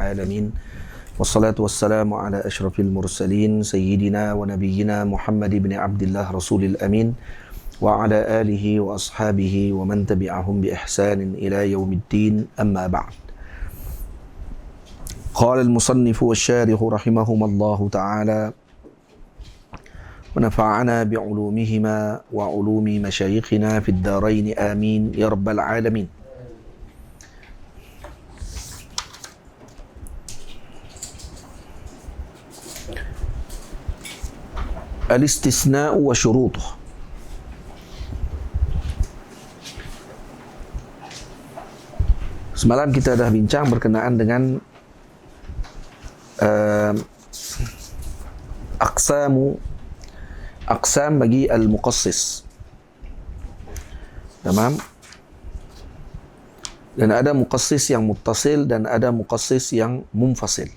العالمين والصلاة والسلام على أشرف المرسلين سيدنا ونبينا محمد بن عبد الله رسول الأمين وعلى آله وأصحابه ومن تبعهم بإحسان إلى يوم الدين. أما بعد. قال المصنف والشارح رحمهما الله تعالى ونفعنا بعلومهما وعلوم مشايخنا في الدارين آمين يا رب العالمين. الاستثناء وشروطه. Semalam kita dah bincang berkenaan dengan aqsam bagi al-muqassis. Tamam? Dan ada muqassis yang muttasil dan ada muqassis yang munfasil.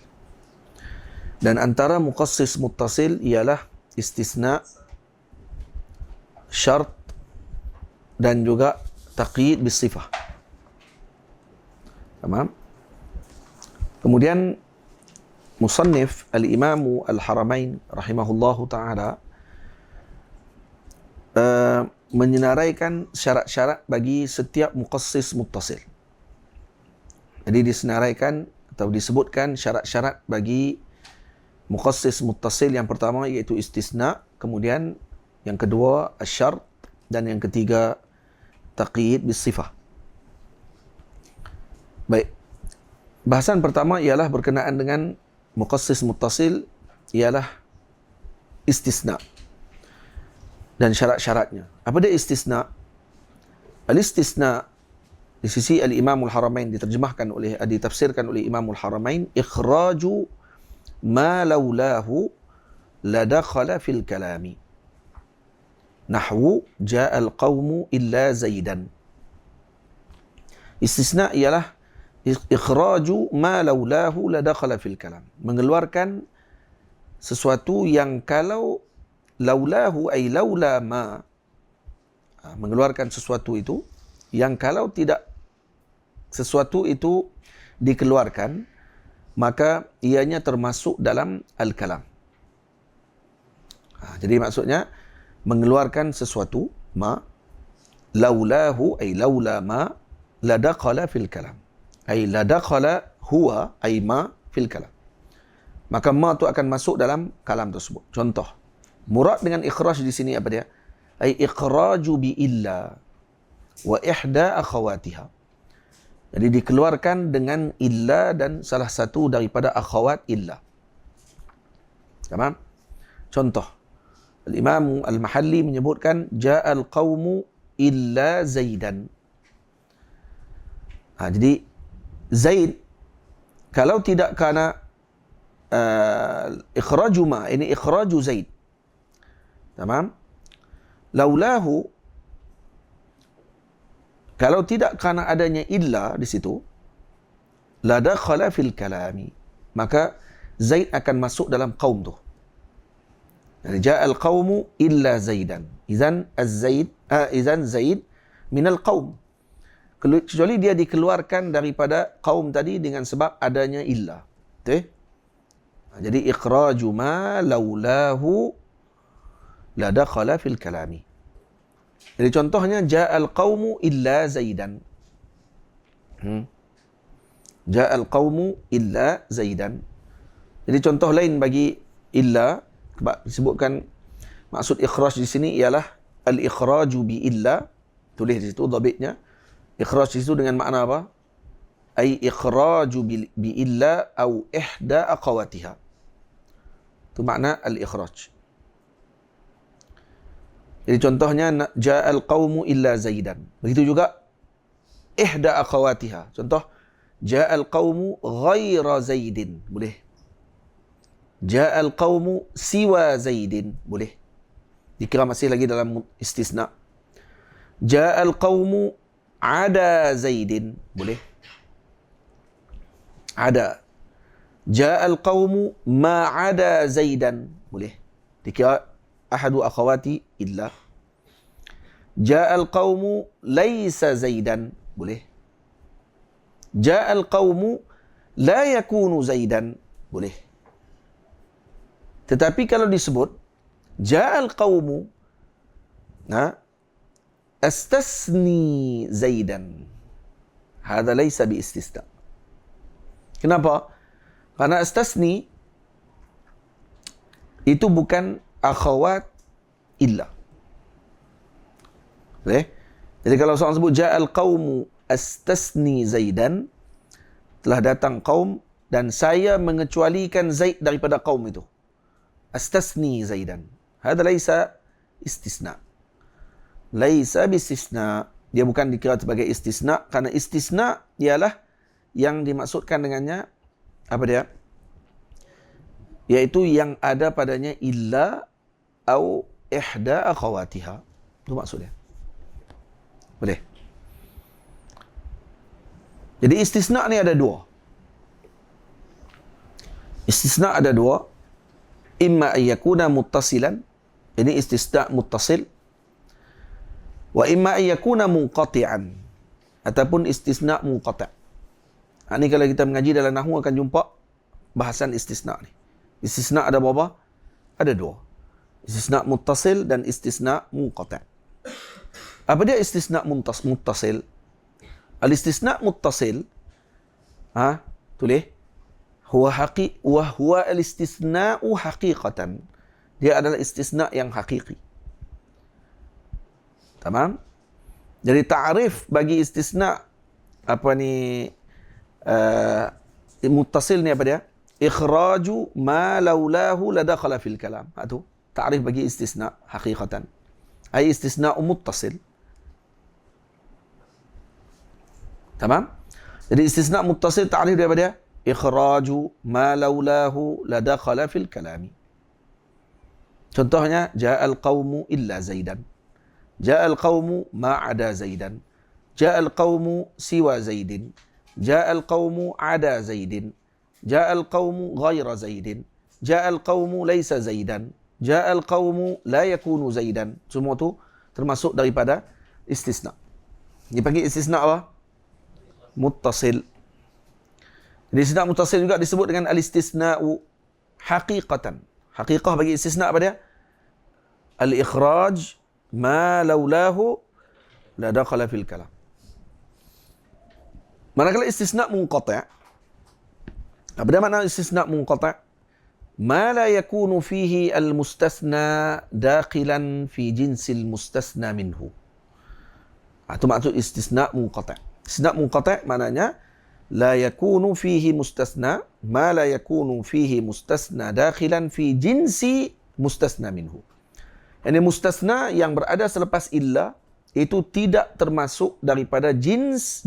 Dan antara muqassis muttasil ialah istisna, syart dan juga taqyid bisifah. Tamam? Kemudian musannif al-Imam al-Haramain rahimahullahu ta'ala menyenaraikan syarat-syarat bagi setiap muqassis muttasil. Jadi disenaraikan atau disebutkan syarat-syarat bagi muqassis muttasil. Yang pertama iaitu istisna, kemudian yang kedua asyart, dan yang ketiga taqyid bisifah. Baik. Bahasan pertama ialah berkenaan dengan muqassis muttasil, ialah istisna dan syarat-syaratnya. Apa dia istisna? Al-istisna di sisi al-Imam al-Haramain ditafsirkan oleh Imam al-Haramain, ikhraju ma laulahu la dakhala fil kalami. Nahwu ja'a al-qawmu illa Zaidan. Istisna ialah ikhraju ma laulahu la dakhala fil kalam. Mengeluarkan sesuatu yang kalau laulahu ay laula ma, mengeluarkan sesuatu itu yang kalau tidak sesuatu itu dikeluarkan maka ianya termasuk dalam al-kalam. Jadi maksudnya mengeluarkan sesuatu ma, laulahu ay laula ma la dakhala fil kalam, ay la dakhala huwa ay ma fil kalam, maka ma tu akan masuk dalam kalam tersebut. Contoh, murad dengan ikhraj di sini apa dia? Ay ikhraju bi illa wa ihda akhawatiha. Jadi dikeluarkan dengan illa dan salah satu daripada akhawat illa. Tamam? Contoh, Al-Imam Al-Mahalli menyebutkan ja'al qawmu illa Zaidan. Jadi Zaid kalau tidak kerana ikhraju ma, ini ikhraju Zaid. Tamam? Laulahu, kalau tidak kerana adanya illa di situ, la dakhala fil kalami, maka Zaid akan masuk dalam qaum tu. Yani ja'al qaumu illa Zaidan. Izan Zaid min al-qaum. Kecuali dia dikeluarkan daripada kaum tadi dengan sebab adanya illa. Betul? Jadi ikhraju ma laulahu la dakhala fil kalami. Jadi contohnya ja'al qaumu illa Zaidan. Ja'al qaumu illa Zaidan. Jadi contoh lain bagi illa, disebutkan maksud ikhraj di sini ialah al-ikhraju bi illa. Tulis di situ dhabitnya. Ikhraj di situ dengan makna apa? Ay ikhraju bi illa au ihda aqawatiha. Itu makna al-ikhraj. Jadi contohnya ja'al qaumu illa Zaidan. Begitu juga ihda akhawatiha. Contoh ja'al qaumu ghaira Zaidin. Boleh. Ja'al qaumu siwa Zaidin. Boleh. Dikira masih lagi dalam istisna. Ja'al qaumu ada Zaidin. Boleh. Ada. Ja'al qaumu ma'ada Zaidan. Boleh. Dikira ahadu akhawati illa. Ja'al qaumu laysa Zaidan. Boleh. Ja'al qaumu la yakunu Zaidan, boleh. Tetapi kalau disebut ja'al qaumu astasni Zaidan, hadha laysa bi istisna. Kenapa? Karena astasni itu bukan akhawat illa. Boleh? Jadi kalau seorang sebut ja'al qaumu astasni Zaidan, telah datang kaum dan saya mengecualikan Zaid daripada kaum itu. Astasni Zaidan. Hadha laysa istisna. Laysa bistisna. Dia bukan dikira sebagai istisna, karena istisna ialah yang dimaksudkan dengannya apa dia? Yaitu yang ada padanya illa au ihda akhawatiha. Itu maksudnya. Boleh. Jadi istisna ni ada dua. Istisna ada dua. Imma ayyakuna muttasilan. Ini istisna muttasil. Wa imma ayyakuna munqati'an. Ataupun istisna munqati'. Ini kalau kita mengaji dalam nahwu akan jumpa bahasan istisna ni. Istisna ada berapa? Ada dua. Istisna muttasil dan istisna munqati'. Apa dia istisna muttasil? Al-istisna muttasil, tulis, huwa al-istisna'u haqiqatan. Dia adalah istisna yang hakiki. Tamam? Jadi ta'rif bagi istisna muttasil ni apa dia? Ikhraju ma laulahu ladakhala fil kalam. Itu ta'rif bagi istisna haqiqatan. Ay istisna'u muttasil. Tamam? Jadi istisna muttasil ta'rif dia apa dia? Ikhraju ma laulahu ladakhala fil kalami. Contohnya ja'al qaumu illa Zaidan. Ja'al qaumu ma'ada Zaidan. Ja'al qaumu siwa Zaidin. Ja'al qaumu ada Zaidin. Ja'al qaumu ghaira Zaidin. Ja'al qaumu laysa Zaidan. Ja'al qaumu la yakunu Zaidan. Semua tu termasuk daripada istisna. Dipanggil istisna apa? Muttasil. Jadi istisna muttasil juga disebut dengan al-istisna'u haqiqatan. Haqiqah bagi istisna apa dia? Al-ikhraj ma laulahu la dakhala fil kalam. Manakala istisna munqati', apa dia makna istisna munqati'? Ma la yakunu fihi al-mustasna dakhilan fi jinsil mustasna minhu. Itu maksud istisna munqati'. Istisna munqati' maknanya la yakunu fihi mustasna, ma la yakunu fihi mustasna dakhilan fi jinsi mustasna minhu. Ini mustasna yang berada selepas illa itu tidak termasuk daripada jenis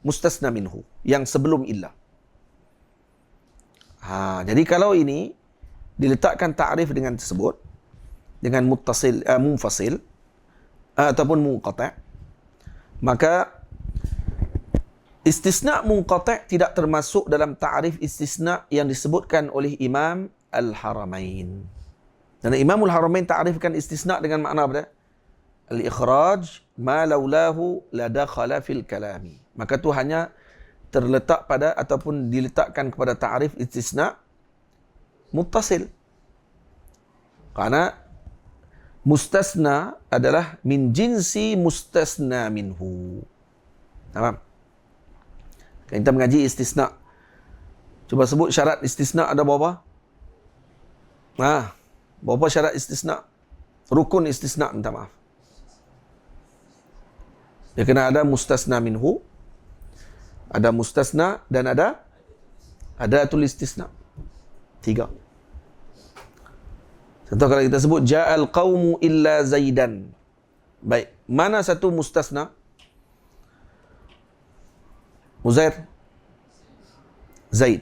mustasna minhu yang sebelum illa. Jadi kalau ini diletakkan ta'rif dengan tersebut, dengan muttasil, munfasil ataupun munqati', maka istisna munqati' tidak termasuk dalam ta'rif istisna yang disebutkan oleh Imam Al-Haramain. Dan Imam Al-Haramain ta'rifkan istisna dengan makna apa? Al-ikhraj ma laulahu la dakhala fil kalami. Maka tu hanya terletak pada ataupun diletakkan kepada ta'rif istisna muttasil. Karena mustasna adalah min jinsi mustasna minhu. Faham? Kita mengaji istisna. Cuba sebut syarat istisna ada berapa? Berapa syarat istisna? Rukun istisna, minta maaf. Dia kena ada mustasna minhu, ada mustasna dan ada adatul istisna. 3. Contoh kalau kita sebut ja'al qaumu illa Zaidan. Baik, mana satu mustasna? Uzair, Zaid.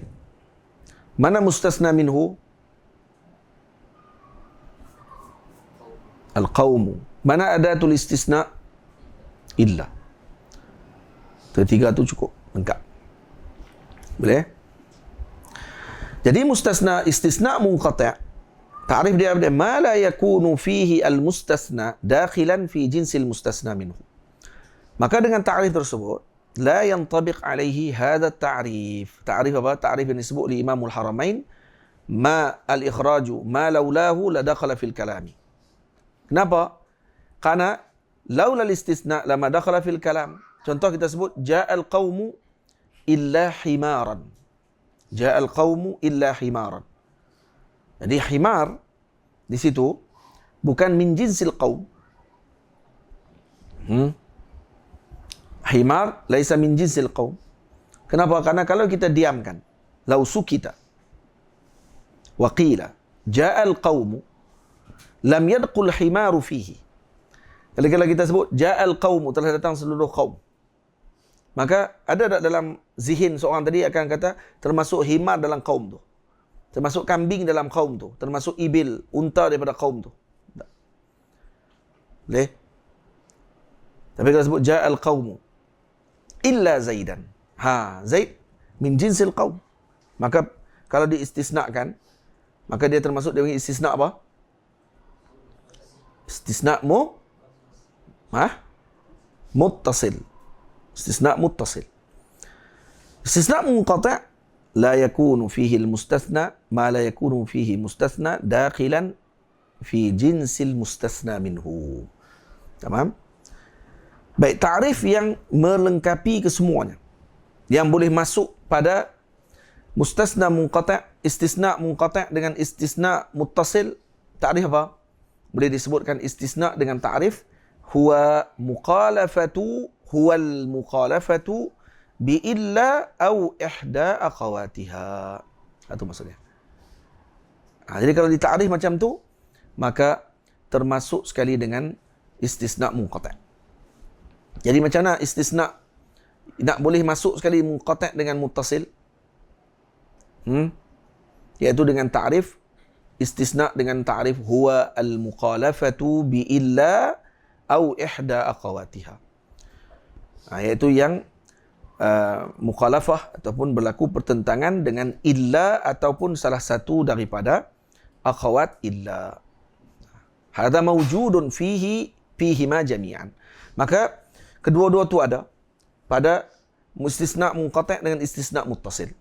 Mana mustasna minhu? Al-qawmu. Mana adatul istisna? Illa. Ketiga tu cukup, lengkap. Boleh? Jadi mustasna, istisna munqati'. Ta'rif dia apa? Ma la yakunu fihi al-mustasna dakhilan fi jinsil mustasna minhu. Maka dengan ta'rif tersebut, la yantabiq alaihi hadha ta'rif. Ta'rif apa? Ta'rif yang disebut oleh Imamul Haramain, ma al-ikhraju ma laulahu la dakhala fil kalami. Kenapa? Karena laula al-istisna lama dakhala fil kalam. Contoh kita sebut ja'al qaumu illa himaran. Ja'al qaumu illa himaran. Jadi himar di situ bukan min jinsil qaum. Himar laisa min jinsil qaum. Kenapa? Karena kalau kita diamkan, lau sukita wa qila ja'al qaumu lam yadkhul himaru fihi. Kalau kita sebut ja'al qaumu, telah datang seluruh kaum, maka ada tak dalam zihin seorang tadi akan kata termasuk himar dalam kaum tu, termasuk kambing dalam kaum tu, termasuk ibil, unta daripada kaum tu. Tak boleh. Tapi kalau sebut ja'al qaumu illa Zaidan, Zaid min jinsil qaum, maka kalau diistisnakan, maka dia termasuk dia panggil istisna apa? Istisna muttasil. Istisna muttasil. Istisna munqati' la yakunu fihi al-mustathna ma la yakunu fihi mustathna dakhilan fi jinsil mustathna minhu. Tamam? Baik, ta'rif yang melengkapi kesemuanya, yang boleh masuk pada mustasna munqati', istisna munqati' dengan istisna muttasil. Ta'rif apa? Boleh disebutkan istisna dengan ta'rif huwal mukhalafatu bi illa au ihda akhawatiha. Itu maksudnya. Jadi kalau ditarikh macam tu, maka termasuk sekali dengan istisna munqati'. Jadi macam mana istisna nak boleh masuk sekali munqati' dengan muttasil? Iaitu dengan ta'rif istisna dengan ta'rif huwa al-mukhalafatu bi illa au ihda akhawatiha. Iaitu yang mukhalafah ataupun berlaku pertentangan dengan illa ataupun salah satu daripada akhawat illa. Hadza mawjudun fihi ma jami'an. Maka kedua-dua tu ada pada istisna munqati' dengan istisna muttasil.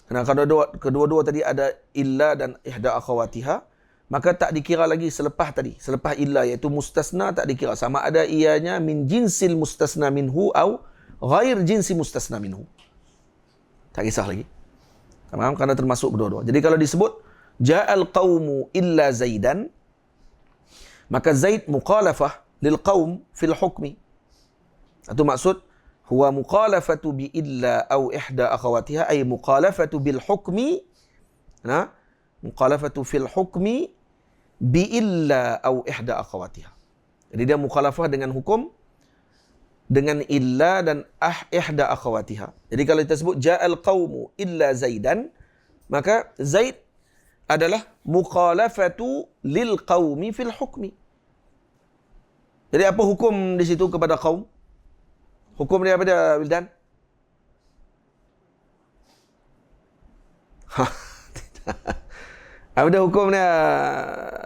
Kerana kalau kedua-dua tadi ada illa dan ihda akhawatiha, maka tak dikira lagi selepas tadi, selepas illa iaitu mustasna, tak dikira sama ada ianya min jinsil mustasna minhu atau ghair jinsi mustasna minhu. Tak kisah lagi. Faham? Kerana termasuk kedua-dua. Jadi kalau disebut ja'al qaumu illa Zaidan, maka Zaid mukhalafah lil qaum fil hukmi. Itu maksud huwa mukhalafatu bi illa au ihda akhawatiha, ay mukhalafatu bil hukmi, mukhalafatu fil hukmi bi illa au ihda akhawatiha. Jadi dia mukhalafah dengan hukum dengan illa dan ihda akhawatiha. Jadi kalau kita sebut ja'al qaumu illa Zaidan, maka Zaid adalah mukhalafatu lil qaumi fil hukmi. Jadi apa hukum di situ kepada kaum? Hukum dia apa dia, Wildan? Apa dia hukum dia,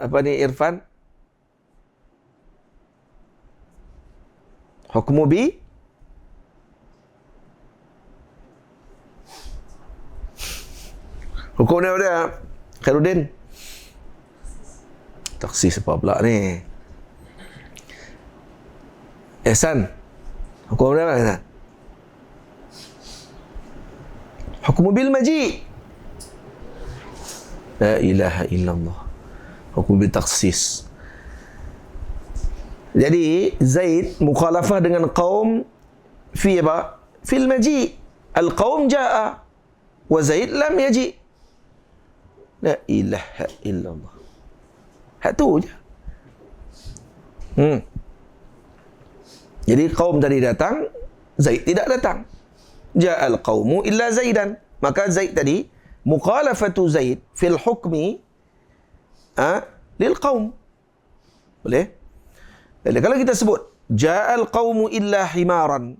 apa ni, Irfan? Hukmu bi? Hukum dia apa dia, Khairuddin? Taksis apa pula ni? Ihsan, hukum dia apa? Hukmu bil maji. La ilaha illallah. Hukum bil taksis. Jadi Zaid mukhalafah dengan qaum fi apa? Fil maji. Al-qaum jaa wa Zaid lam yaji. La ilaha illallah. Hak tu je. Jadi kaum tadi datang, Zaid tidak datang. Ja'al qaumu illa Zaidan. Maka Zaid tadi mukhalafatu Zaid fil hukmi lil qaum. Boleh? Jadi kalau kita sebut ja'al qaumu illa himaran.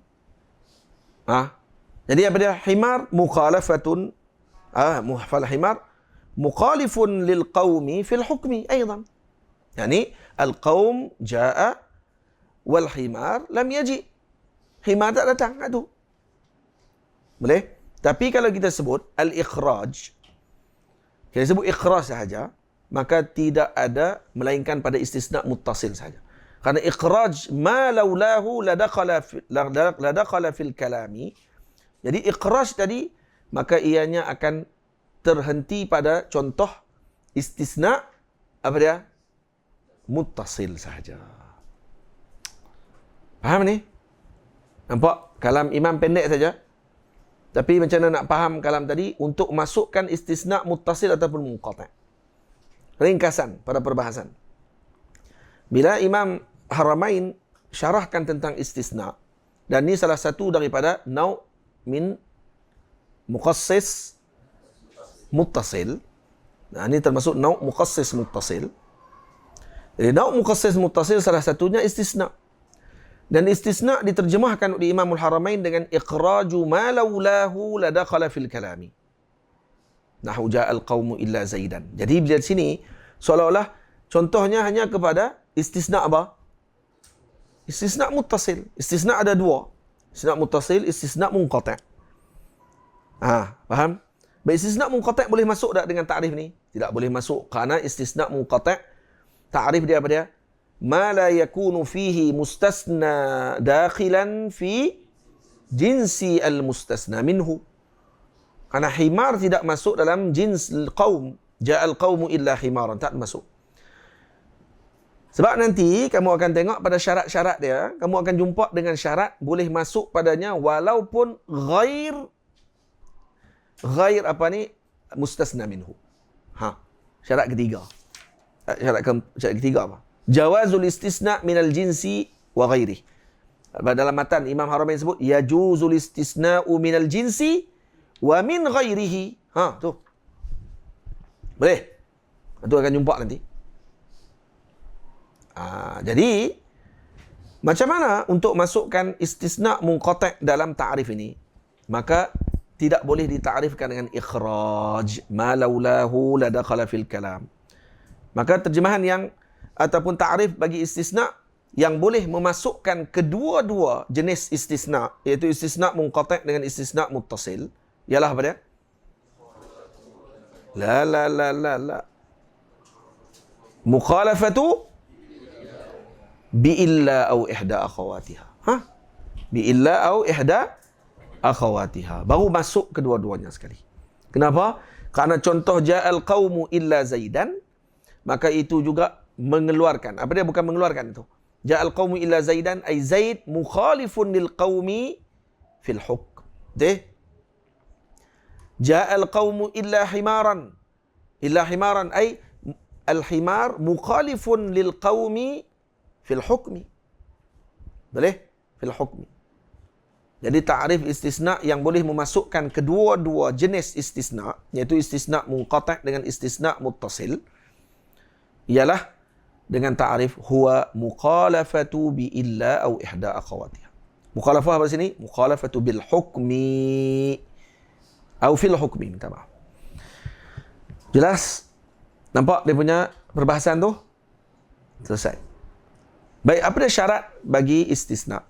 Jadi apa dia? Himar mukhalafatun fal himar mukhalifun lil qaumi fil hukmi aidan. Yani al qaum jaa wal himar lam yaji. Himar tak datang. Itu. Boleh? Tapi kalau kita sebut al-ikhraj, kita sebut ikhraj sahaja, maka tidak ada melainkan pada istisna muttasil sahaja. Karena ikhraj ma laulahu ladakhala fil kalami. Jadi ikhraj tadi, maka ianya akan terhenti pada contoh istisna apa dia? Muttasil sahaja. Faham ni? Nampak? Kalam imam pendek saja. Tapi macam mana nak faham kalam tadi? Untuk masukkan istisna muttasil ataupun munqati'. Ringkasan pada perbahasan. Bila Imam Haramain syarahkan tentang istisna, dan ini salah satu daripada nau' min mukhassis muttasil. Nah, ini termasuk nau' mukhassis muttasil. Jadi nau' mukhassis muttasil salah satunya istisna. Dan istisna diterjemahkan oleh Imamul Haramain dengan iqraju ma laulahu ladakhala fil kalami. Nahu ja'al qawmu illa Zaidan. Jadi di sini seolah-olah contohnya hanya kepada istisna apa? Istisna muttasil. Istisna ada dua. Istisna muttasil, istisna munqati'. Faham? Baik, istisna munqati' boleh masuk tak dengan ta'rif ni? Tidak boleh masuk kerana istisna munqati' ta'rif dia apa dia? Ma la yakunu fihi mustasna dakhilan fi jinsi al-mustasna minhu. Kerana himar tidak masuk dalam jins al-qawm. Ja'al qawmu illa himaran. Tak masuk. Sebab nanti kamu akan tengok pada syarat-syarat dia, kamu akan jumpa dengan syarat boleh masuk padanya walaupun ghair apa ni? Mustasna minhu. Syarat ketiga. Syarat ketiga apa? Jawazul istisna minal jinsi wa ghairi. Dalam matan Imam Haramain sebut yajuzul istisna'u minal jinsi wa min ghairihi. Tu. Boleh? Itu akan jumpa nanti. Jadi macam mana untuk masukkan istisna munqati' dalam ta'rif ini? Maka tidak boleh ditarifkan dengan ikhraj ma laulahu ladakhala fil kalam. Maka terjemahan yang ataupun ta'rif bagi istisna yang boleh memasukkan kedua-dua jenis istisna, iaitu istisna munqati' dengan istisna muttasil, ialah apa dia? La. Mukhalafatu bi illa au ihda akhawatiha. Bi illa au ihda akhawatiha. Baru masuk kedua-duanya sekali. Kenapa? Karena contoh ja'al qaumu illa Zaidan, maka itu juga mengeluarkan. Apa dia? Bukan mengeluarkan itu. Ja'al qawmu illa Zaidan, ay Zaid mukhalifun lil qawmi fil hukm. Ja'al qawmu illa himaran. Illa himaran, ay al-himar mukhalifun lil qawmi fil hukmi. Boleh? Fil hukmi. Jadi ta'rif istisna yang boleh memasukkan kedua-dua jenis istisna, iaitu istisna munqati' dengan istisna muttasil, ialah dengan ta'rif huwa mukhalafatu bi illa au ihda akhawatiha. Mukhalafah apa sini? Mukhalafatu bil hukmi au fil hukmi, minta maaf. Jelas? Nampak dia punya perbahasan tu? Selesai. Baik, apa dia syarat bagi istisna?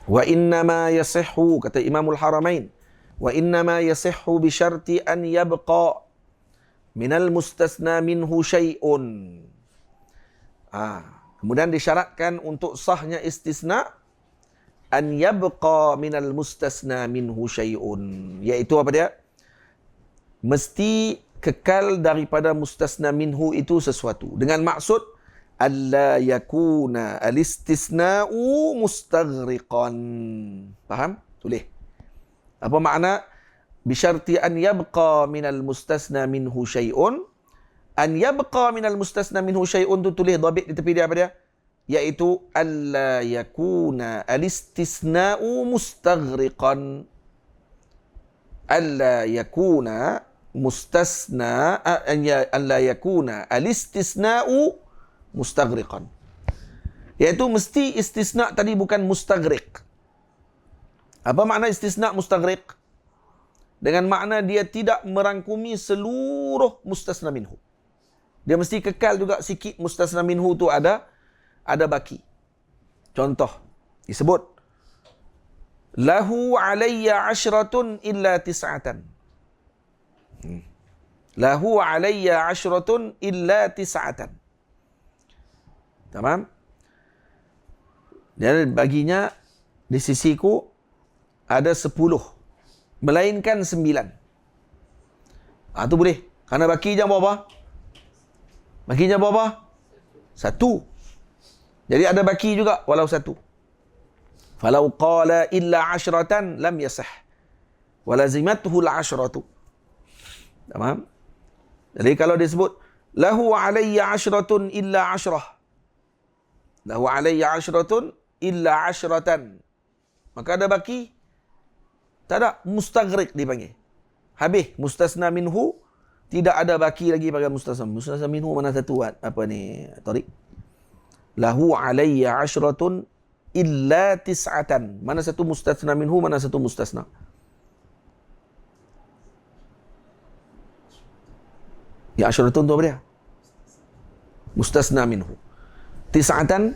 Wa innama yasihhu, kata Imamul Haramain, wa innama yasihhu bi syarti an yabqa minal mustasna minhu syai'un. Kemudian disyaratkan untuk sahnya istisna an yabqa minal mustasna minhu syai'un, iaitu apa dia? Mesti kekal daripada mustasna minhu itu sesuatu, dengan maksud alla yakuna al-istisna'u mustaghriqan. Faham? Tulis. Apa makna bisyarti an yabqa minal mustasna minhu syai'un? An yabqa minal mustasna minhu syai'un tu tulis dhabit di tepi dia apa dia? Iaitu alla yakuna al-istisna'u mustaghriqan. Alla yakuna mustasna alla yakuna al-istisna'u mustaghriqan. Iaitu mesti istisna tadi bukan mustaghriq. Apa makna istisna mustaghriq? Dengan makna dia tidak merangkumi seluruh mustasna minhu. Dia mesti kekal juga sikit mustasna minhu tu ada baki. Contoh disebut lahu alayya ashratun illa tis'atan. Lahu alayya ashratun illa tis'atan. Tamam? Dan baginya di sisiku ada 10, melainkan 9. Itu boleh. Karena baki jam berapa? Baki jam berapa? 1. Jadi ada baki juga walau 1. Falau qala illa ashratan lam yasah. Walazimathu al-ashratu. Tamam? Jadi kalau disebut lahu alayya ashratun illa ashrah. Lahu alayya ashratun illa ashratan. Maka ada baki, tak ada, mustagriq dipanggil. Habis mustasna minhu, tidak ada baki lagi pada mustasna. Mustasna minhu mana satu apa ni Tariq? Lahu alayya ashratun illa tis'atan. Mana satu mustasna minhu, mana satu mustasna? Ya ashratun tu apa dia? Mustasna minhu. Tis'atan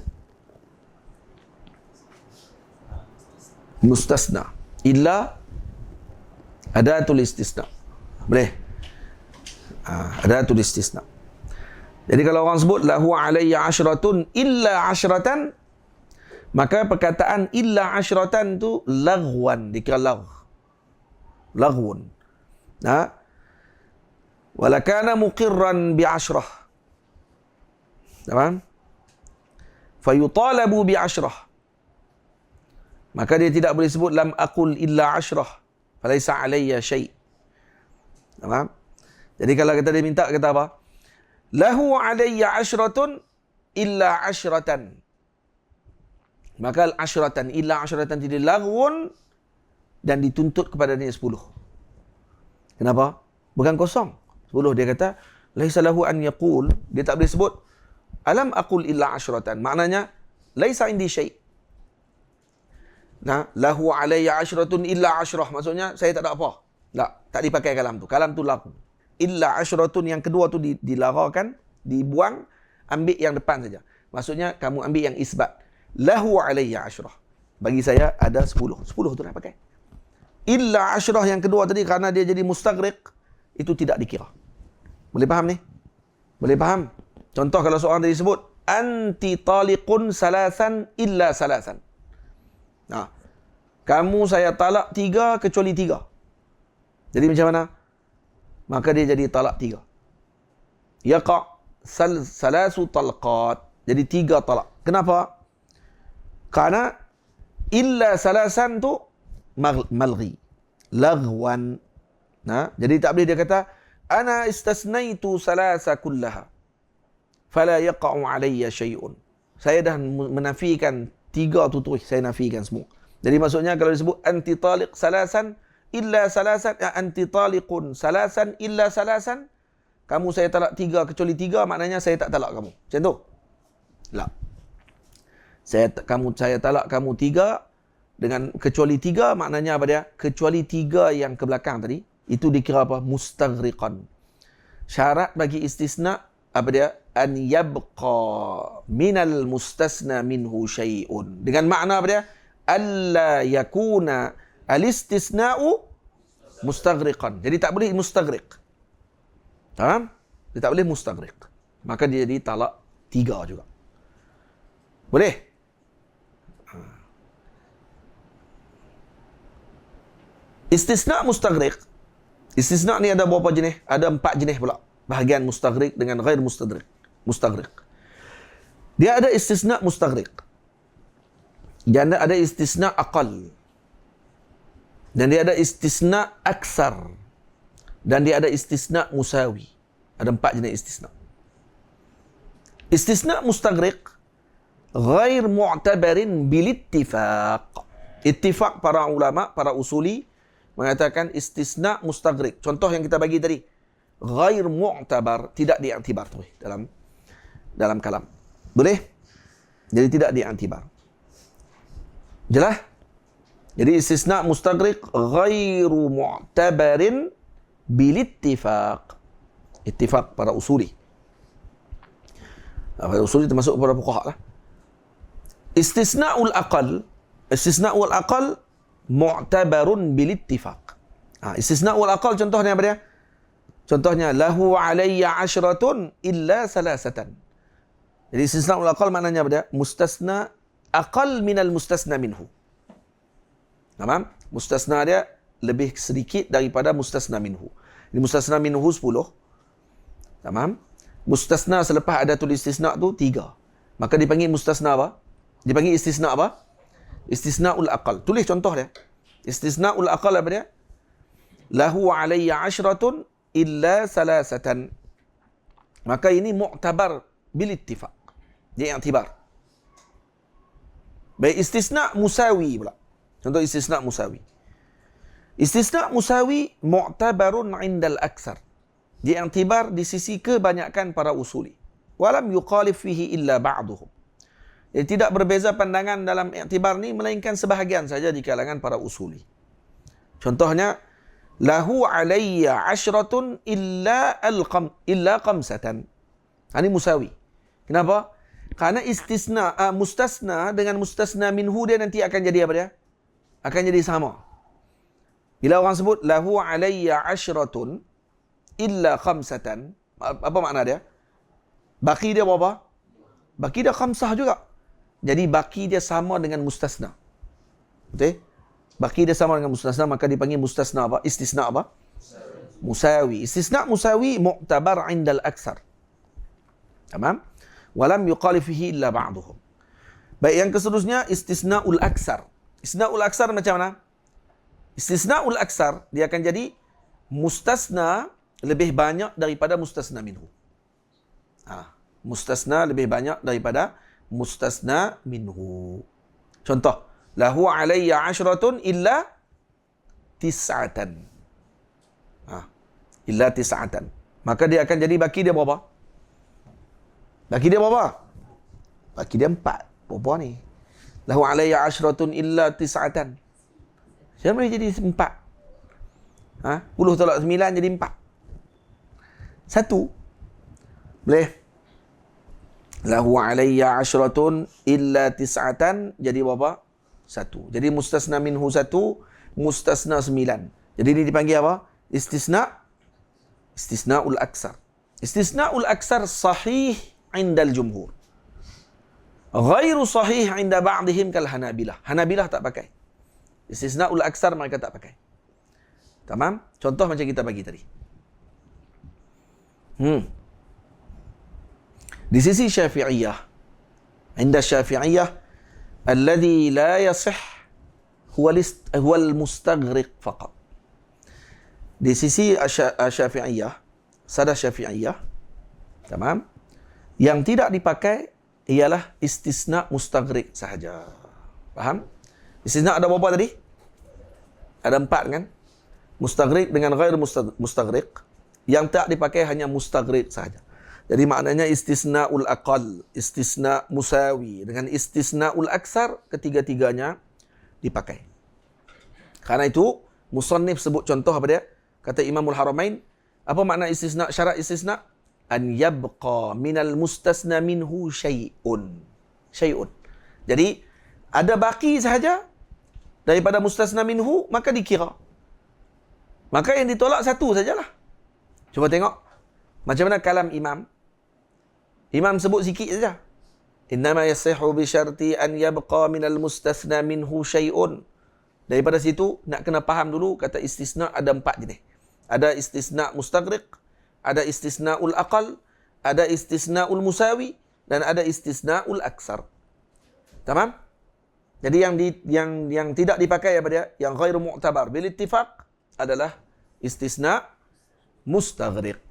mustasna. Illa adatul istisna. Boleh? Adatul istisna. Jadi kalau orang sebut lahu alayya ashratun illa ashratan, maka perkataan illa ashratan tu laghwan, dikira laghwun. Walakana muqirran bi ashrah. Tamam? Fayutalabu bi ashrah. Maka dia tidak boleh sebut lam aqul illa ashrah falaisa alayya syai'. Tamam? Jadi kalau kita dia minta kata apa? Lahu alayya ashratun illa ashratan. Maka ashratan illa ashratan tidak laghun dan dituntut kepada dia 10. Kenapa? Bukan kosong. 10 dia kata laisa lahu an yaqul, dia tak boleh sebut alam aqul illa ashratan. Maknanya laisa indi syai'. Lahu alayya ashratun illa ashrah. Maksudnya saya tak ada apa. Tak dipakai kalam tu. Kalam tu lagu. Illa ashratun yang kedua tu dilarakan, dibuang, ambil yang depan saja. Maksudnya kamu ambil yang isbat. Lahu alayya ashrah. Bagi saya ada 10. 10 tu dah pakai. Illa ashrah yang kedua tadi kerana dia jadi mustagriq, itu tidak dikira. Boleh faham ni? Boleh faham? Contoh kalau seorang tadi sebut anti taliqun salasan illa salasan. Kamu saya talak 3 kecuali 3. Jadi macam mana? Maka dia jadi talak 3. Yaqa' salasu talqat. Jadi 3 talak. Kenapa? Karena illa salasan tu malghi. Laghwan. Jadi tak boleh dia kata ana istasnaitu salasa kullaha fala yaqa'u alayya syai'un. Saya dah menafikan 3 tu terus, saya nafikan semua. Jadi maksudnya kalau disebut anti taliq salasan illa salasan, anti taliqun salasan illa salasan, kamu saya talak 3 kecuali 3, maknanya saya tak talak kamu. Macam tu? Tak. Saya talak kamu 3 dengan kecuali 3, maknanya apa dia? Kecuali 3 yang ke belakang tadi, itu dikira apa? Mustaghriqan. Syarat bagi istisna apa dia? An yabqa minal mustasna minhu syai'un. Dengan makna apa dia? Alla yakuna al-istisna'u mustaghriqan. Jadi tak boleh mustaghriq. Faham? Dia tak boleh mustaghriq. Maka dia jadi talak 3 juga. Boleh? Istisna mustaghriq. Istisna ni ada berapa jenis? Ada 4 jenis pula. Bahagian mustaghriq dengan ghair mustaghriq. Dia ada istisna mustaghriq. Dan ada istisna aqal. Dan dia ada istisna aksar. Dan dia ada istisna musawi. Ada 4 jenis istisna. Istisna mustaghriq ghair mu'tabarin bil ittifaq. Ittifaq para ulama, para usuli mengatakan istisna mustaghriq. Contoh yang kita bagi tadi, ghair mu'tabar, tidak diiktibar tu dalam kalam. Boleh? Jadi tidak diiktibar. Jelas? Jadi istisna mustaghriq ghairu mu'tabarin bil ittifaq. Ittifaq para usuli. Para usuli termasuk para fuqaha lah. Istisna'ul aqal. Istisna'ul aqal mu'tabarun bil ittifaq. Istisna'ul aqal contohnya apa dia? Contohnya lahu alayya ashratun illa salasatan. Jadi istisna'ul aqal maknanya apa dia? Mustasna aqal minal mustasna minhu. Faham? Mustasna dia lebih sedikit daripada mustasna minhu. Jadi mustasna minhu 10. Faham? Mustasna selepas ada tulis istisna tu 3. Maka dipanggil mustasna apa? Dipanggil istisna apa? Istisna'ul aqal. Tulis contoh dia. Istisna'ul aqal apa dia? Lahu alayya ashratun illa salasatan. Maka ini mu'tabar bil ittifaq. Dia i'tibar. Baik, istisna musawi pula. Contoh istisna musawi. Istisna musawi mu'tabarun indal aksar. Dia i'tibar di sisi kebanyakan para usuli. Walam yuqalif fihi illa ba'duhum. Dia tidak berbeza pandangan dalam i'tibar ni melainkan sebahagian saja di kalangan para usuli. Contohnya lahu alayya ashratun illa qamsatan. Ini musawi. Kenapa? Karena istisna mustasna dengan mustasna minhu dia nanti akan jadi apa dia? Akan jadi sama. Bila orang sebut lahu alayya ashratun illa khamsatan, apa makna dia? Baki dia berapa? Baki dia khamsah juga. Jadi baki dia sama dengan mustasna. Betul? Baki dia sama dengan mustasna, maka dipanggil mustasna apa? Istisna apa? Musawi. Istisna musawi mu'tabar indal aksar. Tamam? Walam yuqalif fihi illa ba'duhum. Baik, yang seterusnya istisnaul aksar. Istisnaul aksar macam mana? Istisnaul aksar dia akan jadi mustasna lebih banyak daripada mustasna minhu. Mustasna lebih banyak daripada mustasna minhu. Contoh, lahu alayya ashratun illa tis'atan. Illa tis'atan. Maka dia akan jadi baki dia berapa? Baki dia berapa? Baki dia 4. Berapa ni? Lahu alayya ashratun illa tis'atan. Siapa boleh jadi 4? 10 tolak 9 jadi 4. 1. Boleh? Lahu alayya ashratun illa tis'atan jadi berapa? 1. Jadi mustasna minhu 1, mustasna 9. Jadi ini dipanggil apa? Istisna'ul aksar. Istisna'ul aksar sahih indal jumhur. Ghairu sahih inda ba'dihim kal Hanabilah. Hanabilah tak pakai. Istisna'ul aksar mereka tak pakai. Tamam? Contoh macam kita bagi tadi. Di sisi Syafi'iyah, inda Syafi'iyah alladhi la yasih huwa al-mustaghriq faqat. Di sisi Syafi'iyah, sada Syafi'iyah, tamam? Yang tidak dipakai ialah istisna mustaghriq sahaja. Faham? Istisna ada berapa tadi? Ada 4 kan? Mustaghriq dengan ghair mustaghriq. Yang tak dipakai hanya mustaghriq sahaja. Jadi maknanya istisnaul aqal, istisna musawi dengan istisnaul aksar, ketiga-tiganya dipakai. Karena itu musannif sebut contoh apa dia? Kata Imamul Haramain, apa makna istisna? Syarat istisna an yabqa minal mustasna minhu syai'un. Syai'un. Jadi ada baki sahaja daripada mustasna minhu, maka dikira. Maka yang ditolak satu sajalah. Cuba tengok macam mana kalam imam. Imam sebut sikit saja. Innama yasihu bi syarti an yabqa minal mustasna minhu syai'un. Daripada situ nak kena faham dulu kata istisna ada 4 jenis. Ada istisna mustaghriq, ada istisnaul aqal, ada istisnaul musawi dan ada istisnaul aksar. Tamam? Jadi yang tidak dipakai apa dia? Yang ghairu mu'tabar bil ittifaq adalah istisna mustaghriq.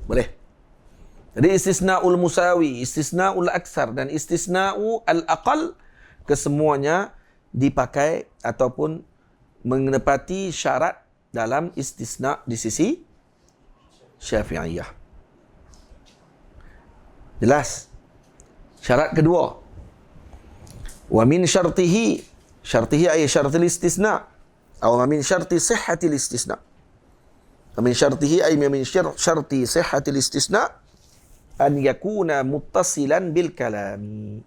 Boleh. Jadi istisnaul musawi, istisnaul aksar dan istisnaul al-aqal kesemuanya dipakai ataupun menepati syarat dalam istisna di sisi Syafi'iyah. Jelas? Syarat kedua. Wa min syartihi ay syartil istisna atau min syarti sihhatil istisna. Min syartihi ay min syarti sihhatil istisna an yakuna muttasilan bil kalami.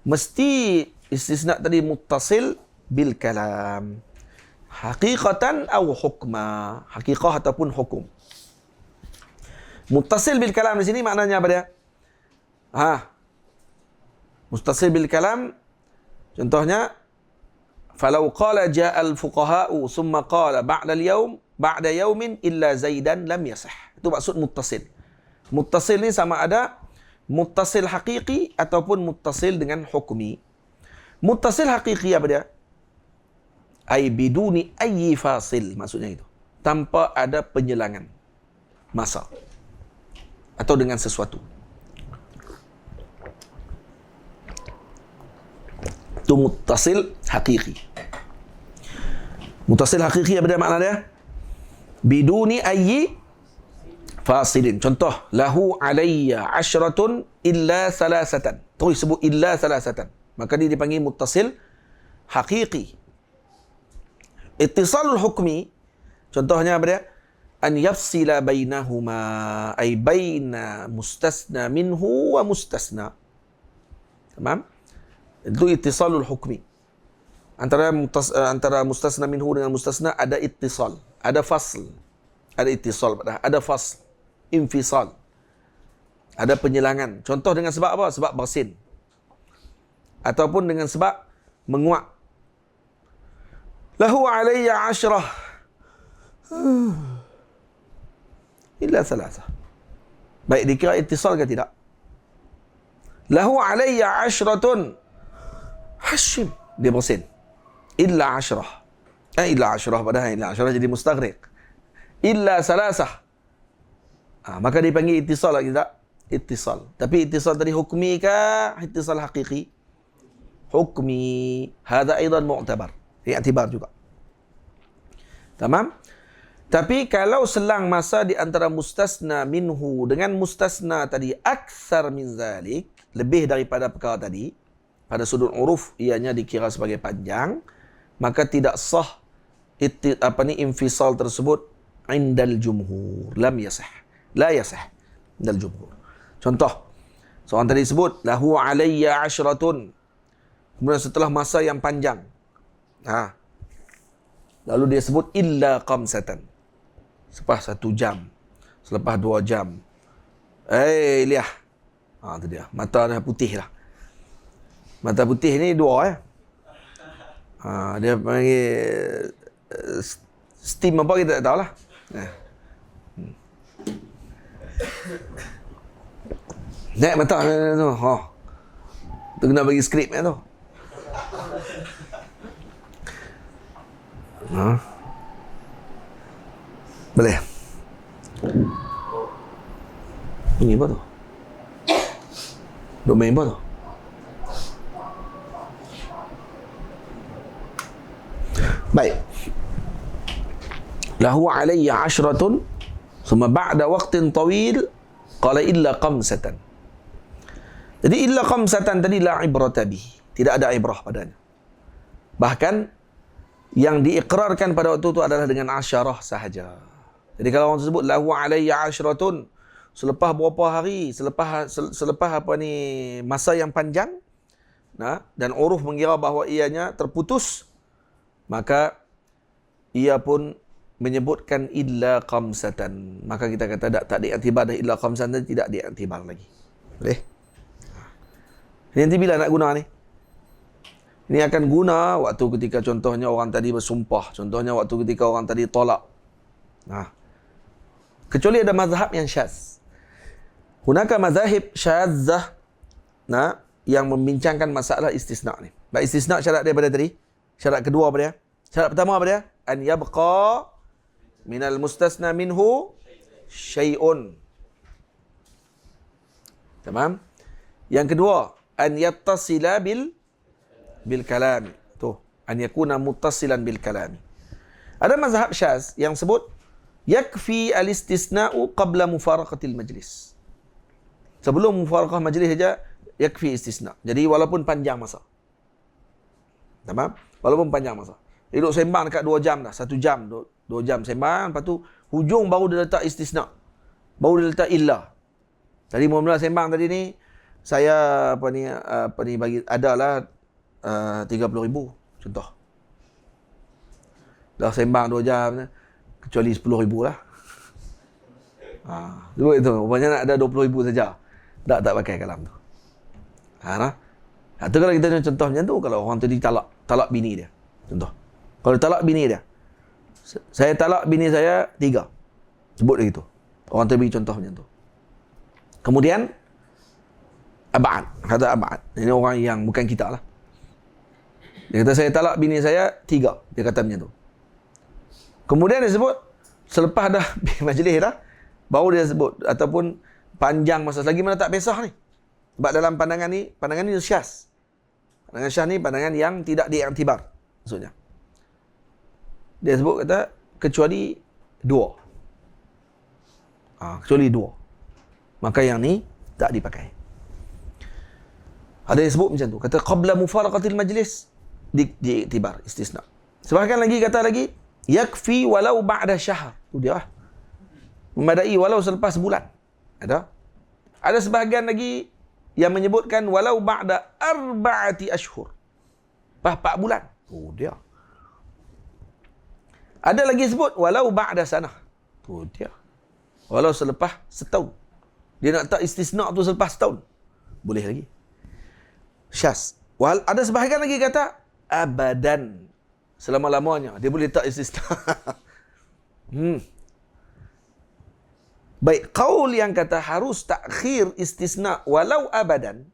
mesti istisna tadi muttasil bil kalam. Haqiqatan atau hukma. Haqiqah ataupun hukum. Muttasil bil kalam di sini maknanya apa dia? Muttasil bil kalam contohnya falau qala ja'al fuqaha'u summa qala ba'da yaumin illa zaidan lam yasih. Itu maksud muttasil. Muttasil ni sama ada muttasil haqiqi ataupun muttasil dengan hukmi. Muttasil haqiqi apa dia? Ai biduni ayyi fasil, maksudnya itu. Tanpa ada penyelangan masa atau dengan sesuatu. Itu muttasil haqiqi. Muttasil haqiqi apa dia makna dia? Biduni ayyi fasilin. Contoh, lahu alayya ashratun illa salasatan. Terus sebut illa salasatan. Maka dia dipanggil muttasil haqiqi. Ittisalul hukmi, contohnya apa dia? An yafsila bainahuma, ay baina mustasna minhu wa mustasna. Tamam? Itu ittisalul hukmi. Antara mustasna minhu dengan mustasna ada ittisal, ada fasl. Ada ittisal, ada fasl, infisal. Ada penyelangan. Contoh dengan sebab apa? Sebab bersin. Ataupun dengan sebab menguak. Lahu alayya ashrah illa thalatha. Baik, dikira ittisal ke tidak? Lahu alayya ashratun Hashim, dia bersin. Illa ashrah. Illa ashrah, padahal illa ashrah jadi mustaghriq. Illa salasah. Maka dipanggil ittisal lagi tak? Ittisal. Tapi ittisal tadi hukmi ke ittisal haqiqi? Hukmi. Hadha aidan mu'tabar. I'tibar juga. Tamam? Tapi kalau selang masa di antara mustasna minhu dengan mustasna tadi aksar min zalik, lebih daripada perkara tadi, pada sudut uruf ianya dikira sebagai panjang, maka tidak sah infisal tersebut indal jumhur. Lam yasih. La yasih indal jumhur. Contoh, seorang tadi sebut lahu alayya ashratun. Kemudian setelah masa yang panjang, lalu dia sebut illa qamsatan. Selepas 1 jam. Selepas 2 jam. Liah. Itu dia. Mata dah putih lah. Mata putih ni 2 dia panggil steam apa kita tak tahulah. Naik mata tu. Tu kena bagi skrip tu. Boleh. Ini apa tu? Domain apa tu? Baik. Lahu alayya ashratun thumma ba'da waqtin tawil qala illa qamsatan. Jadi illa qamsatan tadi la ibrata bihi. Tidak ada ibrah padanya. Bahkan yang diikrarkan pada waktu itu adalah dengan asyarah sahaja. Jadi kalau orang tersebut lahu alayya ashratun, selepas berapa hari, selepas masa yang panjang, dan uruf mengira bahawa ianya terputus, maka ia pun menyebutkan illa qamsatan. Maka kita kata tak diiktibar dah, illa qamsatan tidak diiktibar lagi. Boleh? Ini nanti bila nak guna ni? Ini akan guna waktu ketika contohnya orang tadi bersumpah. Contohnya waktu ketika orang tadi tolak. Kecuali ada mazhab yang syaz. Hunaka mazahib syazah yang membincangkan masalah istisna ni. Baik, istisna syarat dia pada tadi. Syarat kedua apa dia? Syarat pertama apa dia? An yabqa minal mustasna minhu syai'un. Tamam? Yang kedua, an yattasila bil kalami. Tu, an yakuna muttasilan bil kalami. Ada mazhab syaz yang sebut yakfi al-istisna'u qabla mufaraqatil majlis. Sebelum mufaraqah majlis saja yakfi istisna. Jadi walaupun panjang masa. Tamam? Walaupun panjang masa. Duduk sembang dekat 2 jam dah, 1 jam, 2 jam sembang, lepas tu hujung baru dia letak istisna. Baru dia letak illa. Tadi mula-mula sembang tadi ni, saya apa ni bagi adalah 30,000 contoh. Dah sembang 2 jam kecuali 10,000 lah. Itu rupanya nak ada 20,000 saja. Tak pakai kalam tu. Nah. Tu kalau kita contoh macam tu, kalau orang tadi talak bini dia. Contoh. Kalau talak bini dia. Saya talak bini saya 3. Sebut dia gitu. Orang tadi bagi contoh macam tu. Kemudian abad, kata abad. Ini orang yang bukan kita lah. Dia kata saya talak bini saya 3. Dia kata macam tu. Kemudian dia sebut selepas dah majlis dah, baru dia sebut ataupun panjang masa lagi mana tak pesah ni. Sebab dalam pandangan ni syaz. Pandangan syaz ni pandangan yang tidak diiktibar maksudnya. Dia sebut kata kecuali 2. Kecuali 2. Maka yang ni tak dipakai. Ada yang sebut macam tu. Kata qabla mufaraqatil majlis diiktibar istisna. Sebahagian lagi kata lagi yakfi walau ba'da syahr. Tu dia lah. Memadai walau selepas sebulan. Ada sebahagian lagi yang menyebutkan walau ba'da 4 ashhur. 4 bulan. Tu dia. Ada lagi sebut walau ba'da sanah. Tu dia. Walau selepas setahun. Dia nak tak istisna tu selepas setahun. Boleh lagi. Syaz. Ada sebahagian lagi kata abadan. Selama-lamanya. Dia boleh tak istisna. Baik, qaul yang kata harus takhir istisna walau abadan.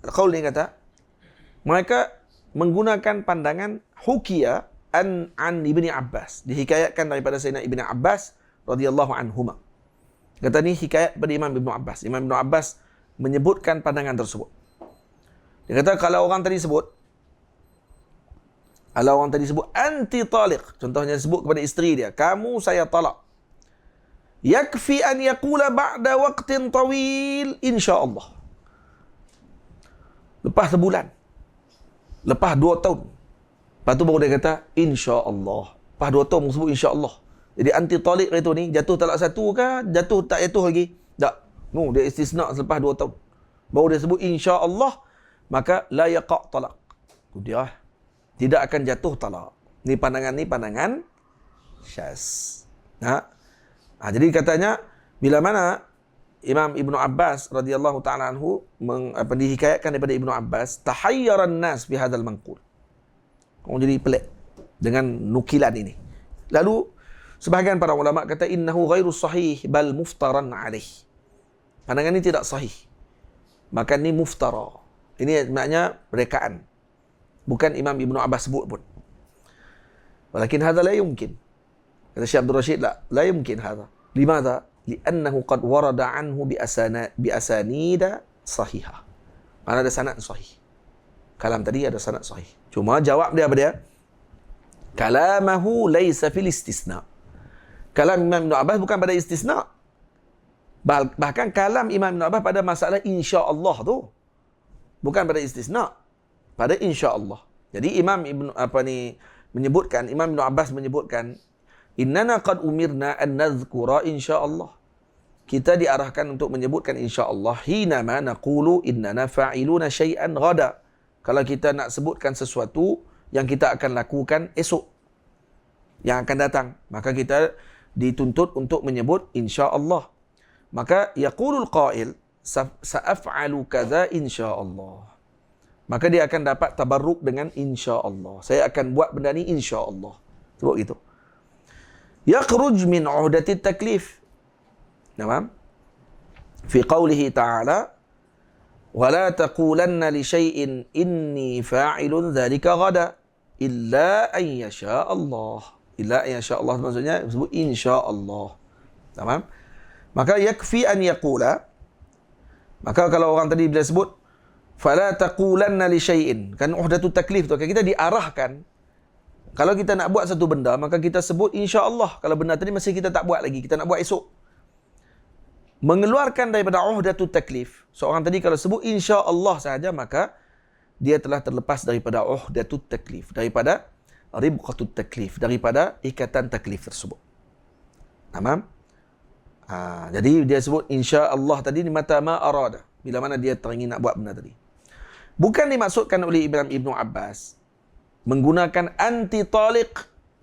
Qaul yang kata mereka menggunakan pandangan hukiya an Ibni Abbas. Dihikayatkan daripada Sayyidina Ibni Abbas radhiyallahu anhuma. Kata ni hikayat pada Imam Ibn Abbas. Imam Ibn Abbas menyebutkan pandangan tersebut. Dia kata kalau orang tadi sebut anti taliq, contohnya sebut kepada isteri dia, kamu saya talak. Yakfi an yaqula ba'da waqtin tawil insya-Allah. Lepas sebulan. Lepas 2 tahun. Lepas tu baru dia kata insya-Allah. Lepas 2 tahun sebut insya-Allah. Jadi anti taliq itu ni jatuh talak satu ke jatuh tak jatuh lagi? Tak. No, dia istisna selepas 2 tahun. Baru dia sebut insya-Allah, maka la yaqa' talaq. Tu dia. Tidak akan jatuh talak. Ni pandangan syaz. Jadi katanya bila mana Imam Ibn Abbas radhiyallahu ta'ala anhu dihikayatkan daripada Ibn Abbas, tahayyaran nas fi hadzal manqul. Orang jadi pelik dengan nukilan ini. Lalu sebahagian para ulama kata innahu ghairu sahih bal muftaran alaih. Pandangan ini tidak sahih. Maka ni muftara. Ini maknanya rekaan. Bukan Imam Ibn Abbas sebut pun. Walakin hadha la yumkin. Kata Syekh Abdul Rashid, la yumkin hadha. Limadha? Li'annahu qad warada anhu bi asanida sahihah. Mana ada sanad sahih. Kalam tadi ada sanad sahih. Cuma jawab dia apa dia? Kalamahu laysa fil istisna. Kalam Imam Ibn Abbas bukan pada istisna. Bahkan kalam Imam Ibn Abbas pada masalah insya-Allah tu bukan pada istisna, pada insya-Allah. Jadi Imam Ibn Imam Ibn Abbas menyebutkan innana qad umirna an nadhkura insya-Allah. Kita diarahkan untuk menyebutkan insya-Allah hina ma naqulu innana fa'iluna syai'an ghada. Kalau kita nak sebutkan sesuatu yang kita akan lakukan esok yang akan datang, maka kita dituntut untuk menyebut insya-Allah. Maka yaqulul qail sa'af'alu kadza insya-Allah. Maka dia akan dapat tabarruk dengan insya-Allah. Saya akan buat benda ni insya-Allah. Sebut gitu. Yakhruj min 'uhdati taklif. Namam? Fi qawlihi ta'ala wa la taqulanna li syai'in inni fa'ilun dhalika ghada illa an yasha Allah. Illa an yasha Allah maksudnya sebut insya-Allah. Tamam? Maka yakfi an yaqula. Maka kalau orang tadi bila sebut fala taqulanna li syai'in, kan uhdatu taklif tu kan kita diarahkan. Kalau kita nak buat satu benda, maka kita sebut insya-Allah. Kalau benda tadi masih kita tak buat lagi, kita nak buat esok. Mengeluarkan daripada uhdatu taklif. Seorang tadi kalau sebut insya-Allah sahaja, maka dia telah terlepas daripada uhdatu taklif, daripada ribqatut taklif, daripada ikatan taklif tersebut. Tamam? Jadi dia sebut insya-Allah tadi ni mata ma arada. bila mana dia teringin nak buat benda tadi. Bukan dimaksudkan oleh Ibnu Abbas menggunakan anti taliq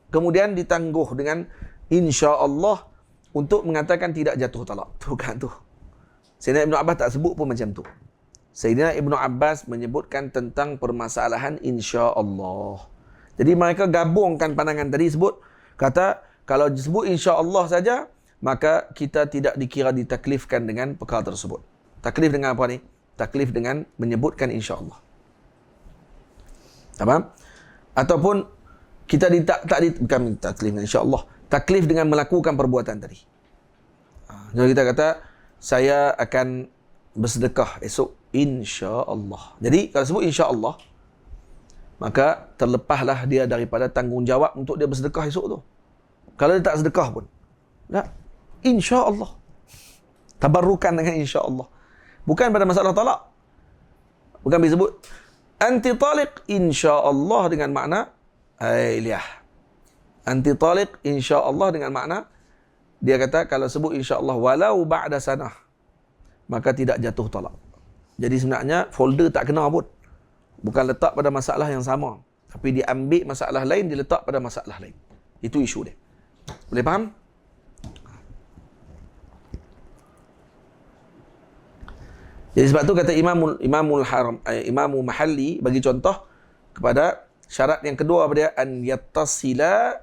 kemudian ditangguh dengan insya-Allah untuk mengatakan tidak jatuh talak. Tu bukan tu. Sayyidina Ibnu Abbas tak sebut pun macam tu. Sayyidina Ibnu Abbas menyebutkan tentang permasalahan insya-Allah. Jadi mereka gabungkan pandangan tadi, sebut kata kalau disebut insya-Allah saja maka kita tidak dikira ditaklifkan dengan perkara tersebut. Taklif dengan apa ni? Taklif dengan menyebutkan insya-Allah. Faham? Ataupun kita bukan taklif dengan insya-Allah, taklif dengan melakukan perbuatan tadi. Jadi kita kata saya akan bersedekah esok insya-Allah. Jadi kalau sebut insya-Allah maka terlepaslah dia daripada tanggungjawab untuk dia bersedekah esok tu. Kalau dia tak sedekah pun, tak, insya-Allah. Tabarrukan dengan insya-Allah. Bukan pada masalah talak. Bukan disebut anti taliq insya-Allah dengan makna liah. Anti taliq insya-Allah dengan makna dia kata kalau sebut insya-Allah walau ba'da sanah maka tidak jatuh talak. Jadi sebenarnya folder tak kena pun. Bukan letak pada masalah yang sama, tapi diambil masalah lain diletak pada masalah lain. Itu isu dia. Boleh faham? Jadi sebab tu kata Imamul Mahalli bagi contoh kepada syarat yang kedua apa dia? An yattasila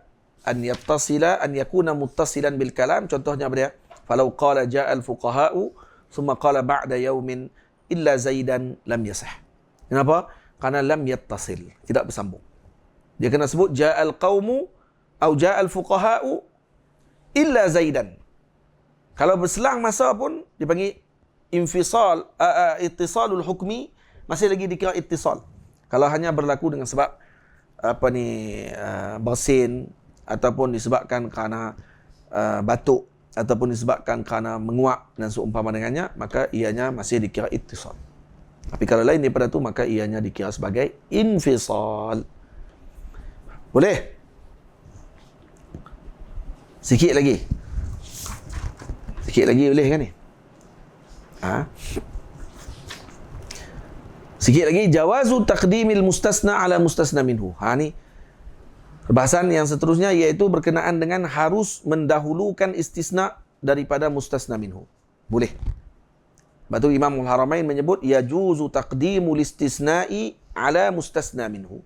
an yakuna muttasilan bil kalam. Contohnya apa dia? Falau qala ja'al fuqaha'u thumma qala ba'da yawmin illa zaidan lam yasah. Kenapa? Karena lam yattasil, tidak bersambung. Dia kena sebut ja'al qaumu atau ja'al fuqaha'u illa zaidan. Kalau berselang masa pun dipanggil infisal, ittisalul hukmi, masih lagi dikira ittisal. Kalau hanya berlaku dengan sebab bersin ataupun disebabkan kerana batuk ataupun disebabkan kerana menguap dan seumpama dengannya, maka ianya masih dikira ittisal. Tapi kalau lain daripada tu maka ianya dikira sebagai infisal. Boleh? Sikit lagi boleh kan ni? Sikit lagi, jawazu taqdimil mustasna ala mustasna minhu. Ni perbahasan yang seterusnya, iaitu berkenaan dengan harus mendahulukan istisna daripada mustasna minhu. Boleh. Sebab tu Imamul Haramain menyebut yajuzu taqdimul istisna'i ala mustasna minhu.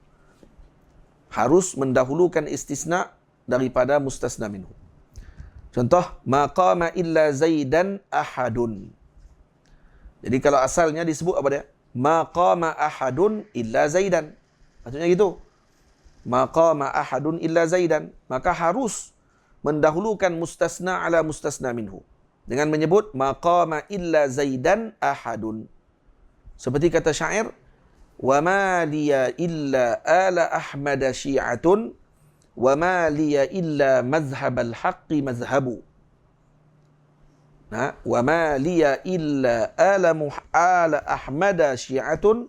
Harus mendahulukan istisna daripada mustasna minhu. Contoh, maqama illa zaidan ahadun. Jadi kalau asalnya disebut apa dia? Maqama ahadun illa zaidan. Maksudnya gitu. Maqama ahadun illa zaidan. Maka harus mendahulukan mustasna ala mustasna minhu dengan menyebut maqama illa zaidan ahadun. Seperti kata syair, wa ma liya illa ala ahmad syi'atun wa ma liya illa mazhabal haqqi mazhabu. Wa ma liya illa ala ahmad syi'atun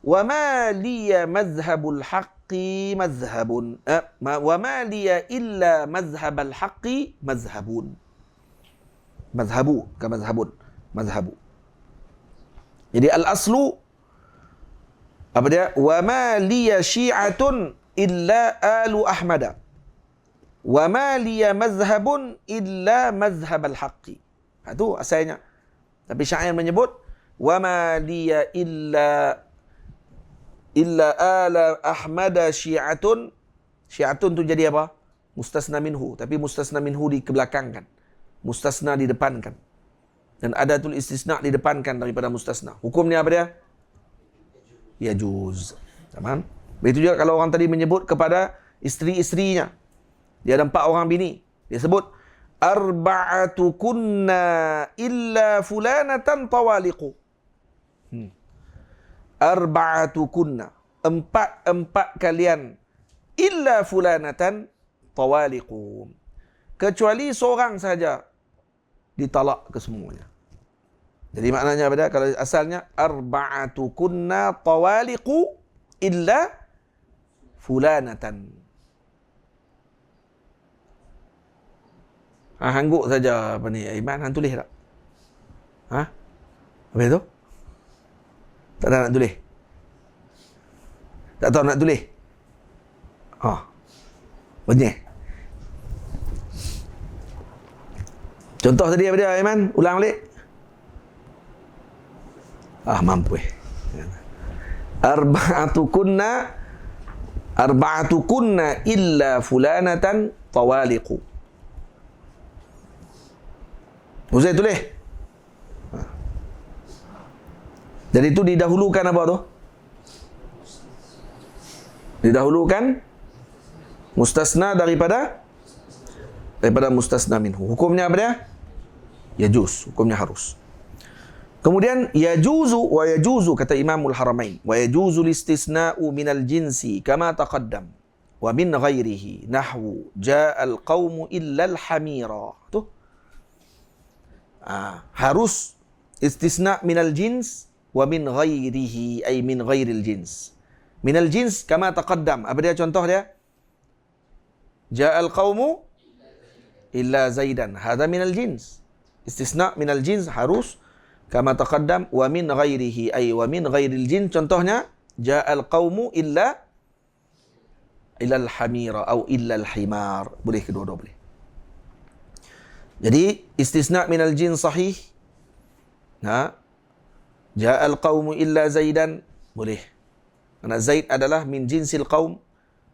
wa ma liya mazhabul haqqi mazhabun. Wa ma liya illa mazhabal haqqi mazhabun. Mazhabu, bukan mazhabun. Mazhabu. Jadi al-aslu apa dia? Wa ma liya syi'atun illa alu ahmada. Wa ma liya mazhabun illa mazhab al-haqqi. Itu asalnya. Tapi syair menyebut wa ma liya illa ala ahmada syi'atun. Syi'atun tu jadi apa? Mustasna minhu. Tapi mustasna minhu dikebelakangkan. Mustasna didepankan. Dan adatul istisna didepankan daripada mustasna. Hukumnya apa dia? Yajuz. Tamam? Begitu juga kalau orang tadi menyebut kepada isteri-isterinya. Dia ada 4 orang bini. Dia sebut arba'atu kunna illa fulanatan tawaliqu. Arba'atu kunna. 4 kalian illa fulanatan tawaliqu. Kecuali seorang saja ditalak kesemuanya. Jadi maknanya apa dia? Kalau asalnya arba'atu kunna tawaliqu illa fulanatan. Hangguk saja apa ni? Iman, hang tulis tak? Apa itu? Tak ada nak tulis? Tak tahu nak tulis? Benar. Contoh tadi apa dia, Aiman? Ulang balik. Mampu. Arba'atu kunna illa fulanatan tawaliqu. Usai tulis. Jadi itu didahulukan apa tu? Didahulukan mustasna daripada mustasna minhu. Hukumnya apa dia? Yajuz, hukumnya harus. Kemudian yajuzu wa yajuzu, kata Imamul Haramain, wa yajuzu listisna'u minal jinsi kama taqaddam wa min ghairihi nahwu ja'al qawmu illa al-hamira. Tu harus istisna minal jins wa min ghairihi, ay min ghairil jins. Minal jins kama taqaddam. Apa dia contoh dia? Ja'al qawmu illa zaidan. Hadha minal jins. Istisna minal jins harus kama taqaddam wa min ghairihi, ay wa min ghairil jins. Contohnya ja'al qawmu illa al-hamira atau illa al-himar. Boleh kedua-dua boleh. Jadi istisna minal jins sahih. Ja'al qawmu illa zaidan boleh. Karena Zaid adalah min jinsil qaum,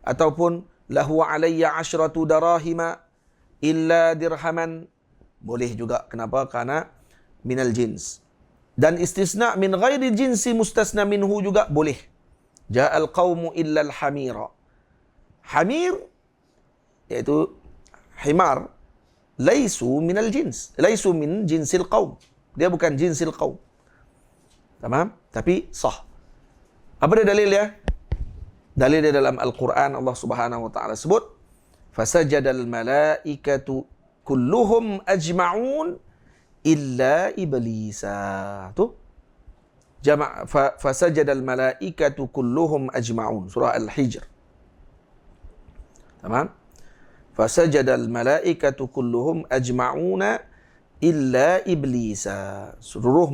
ataupun lahu alayya 'ashratu darahima illa dirhaman boleh juga. Kenapa? Karena minal jins. Dan istisna min ghairi jinsi mustasna minhu juga boleh. Ja'al qawmu illa al-hamira. Hamir iaitu himar laisu minal jins, laisu min jinsil qaum. Dia bukan jinsil qaum. Tamam? Tapi sah. Apa dia dalil dia? Dalil dia dalam Al-Quran, Allah Subhanahu wa taala sebut fasajadal malaikatu kulluhum ajma'un illa iblisa. Tu jama' fasajadal malaikatu kulluhum ajma'un, surah Al-Hijr. Tamam? Fasajadal malaikatu kulluhum ajma'una illa iblisa. Seluruh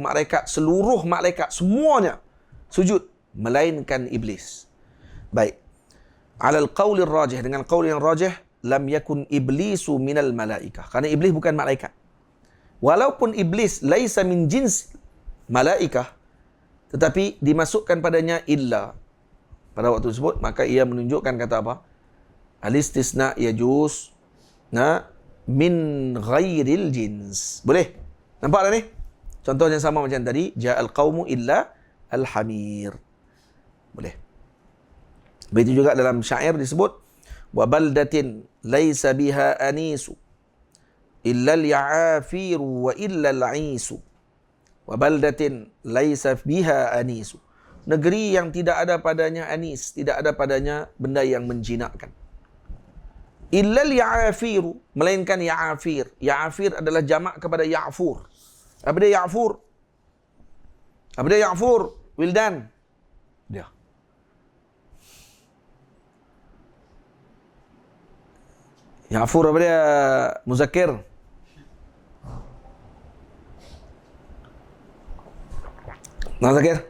malaikat semuanya sujud melainkan iblis. Baik. Alal qawlir rajih, dengan qaul yang rajih, lam yakun iblisu minal malaikah. Karena iblis bukan malaikat. Walaupun iblis laisa min jins malaikah, tetapi dimasukkan padanya illa pada waktu tersebut, maka ia menunjukkan kata apa? Al-istisna yajuz min ghairil jins. Boleh? Nampak dah ni? Contohnya sama macam tadi, ja'al qawmu illa al-hamir. Boleh. Begitu juga dalam syair disebut wa baldatin laisa biha anisu illa al-ya'afiru wa illa al-'isu. Wa baldatin laisa biha anisu. Negeri yang tidak ada padanya anis, tidak ada padanya benda yang menjinakkan. Illa al-ya'afiru, melainkan ya'afir. Ya'afir adalah jamak kepada ya'fur. Apa dia ya'fur? Apa dia ya'fur? Wildan. Dia. Ya'fur apa dia? Muzakkir. Muzakkir.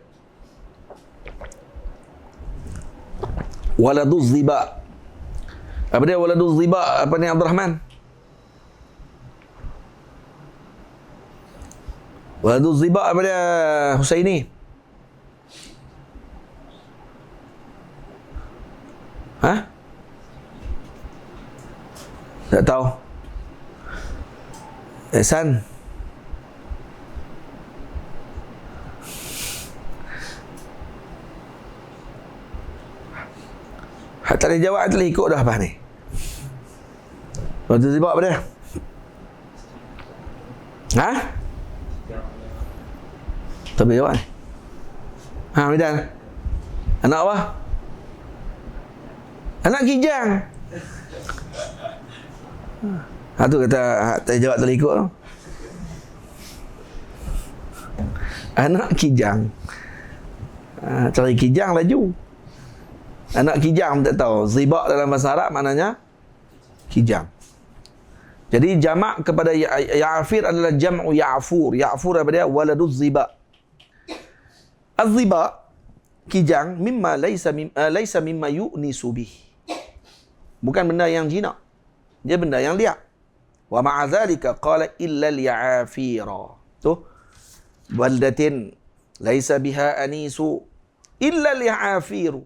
Waladuz ziba. Apa dia waladuz ziba? Apa ni Abdul Rahman? Waladuz ziba apa dia Husaini? Hah? Tak tahu. Ehsan. Tak boleh jawab, tak boleh ikut dah apa ni. Waktu tiba apa dia? Ha? Tak boleh jawab. Midan. Anak apa? Anak kijang. Tu kata tak jawab, tak boleh ikut tu. Anak kijang. Cari kijang laju. Anak kijang tak tahu. Zibak dalam bahasa Arab maknanya kijang. Jadi jamak kepada ya'afir adalah jam'u ya'fur. Ya'fur apa dia? Waladuz zibak. Az-ziba, kijang, laisa mimma yu'nisu bih. Bukan benda yang jinak. Dia benda yang liar. Wa ma'a dzalika qala illa al-ya'afira. Tu baldatin laisa biha anisu illa al-ya'afiru.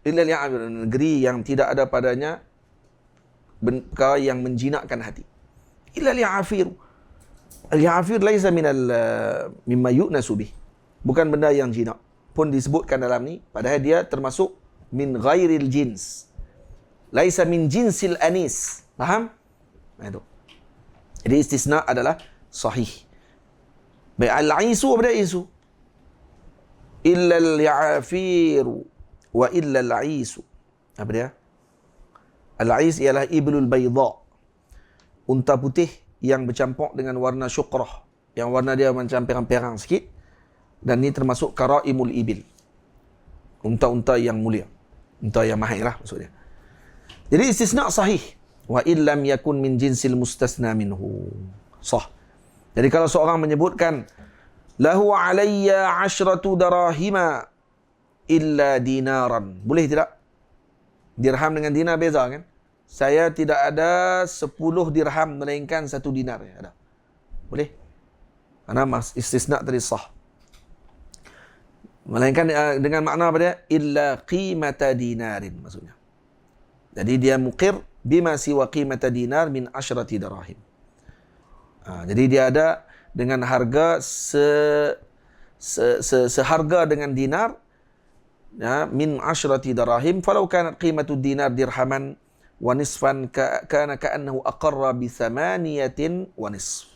Illa al-ya'afir, negeri yang tidak ada padanya perkara yang menjinakkan hati. Illa al-ya'afiru. Al-ya'afir laisa mimma yu'nasu bih. Bukan benda yang jinak. Pun disebutkan dalam ni, padahal dia termasuk min ghairil jins. Laisa min jinsil anis. Faham? Itu. Jadi istisna adalah sahih. Baik, al-aisu apa dia isu? Illa al-ya'afiru wa illa al-aisu. Apa dia? Al-ais ialah iblul bayda. Unta putih yang bercampur dengan warna syukrah. Yang warna dia macam perang-perang sikit. Dan ni termasuk karaimul ibil. Unta-unta yang mulia. Unta yang mahir lah maksudnya. Jadi istisna sahih. Wa illam yakun min jinsil mustasna minhu. Sah. Jadi kalau seorang menyebutkan lahu alayya 'ashratu darahima illa dinaran. Boleh tidak? Dirham dengan dinar beza kan? Saya tidak ada 10 dirham melainkan 1 dinar. Ada. Boleh? Karena istisna tadi sah. Melainkan dengan makna apa dia? Illa qimata dinarin maksudnya. Jadi dia muqir bima siwa qimata dinar min 10 dirahim. Jadi dia ada dengan harga seharga dengan dinar, ya, min 10 dirahim falau kanat qimatu dinar dirhaman wa nisfan kana ka'annahu aqarra bi 8 wa nisf.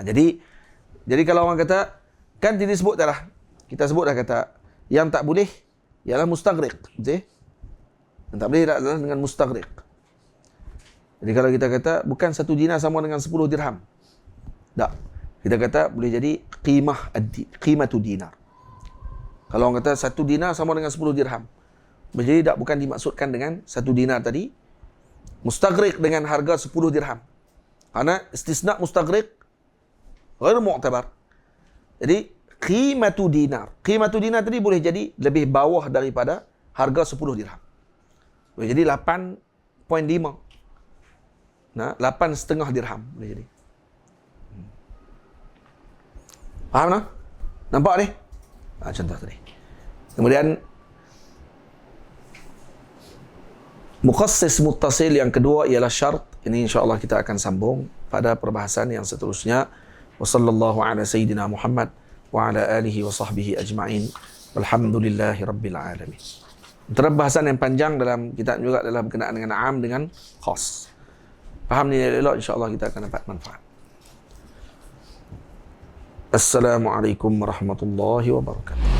Jadi kalau orang kata kan disebut dah, kita sebut dah kata yang tak boleh ialah mustaghriq, betul? Yang tak boleh adalah dengan mustaghriq. Jadi kalau kita kata bukan 1 dinar sama dengan 10 dirham. Tak. Kita kata boleh jadi qimatu dinar. Kalau orang kata 1 dinar sama dengan 10 dirham. Jadi tak, bukan dimaksudkan dengan 1 dinar tadi. Mustaghriq dengan harga 10 dirham. Karena istisna mustaghriq ghair mu'tabar. Jadi qimatu dinar. Qimatu dinar tadi boleh jadi lebih bawah daripada harga 10 dirham. Boleh jadi 8.5. Nah, 8,5 dirham boleh jadi. Faham tak? Nampak ni? Contoh tadi. Kemudian mukhassis muttasil yang kedua ialah syarat. Ini insya-Allah kita akan sambung pada perbahasan yang seterusnya. Wa sallallahu ala sayyidina Muhammad wa ala alihi wa sahbihi ajma'in. Walhamdulillahi rabbil alamin. Antara bahasan yang panjang dalam kitab juga adalah berkenaan dengan am dengan khas. Faham ni elok, insya-Allah kita akan dapat manfaat. Assalamualaikum warahmatullahi wabarakatuh.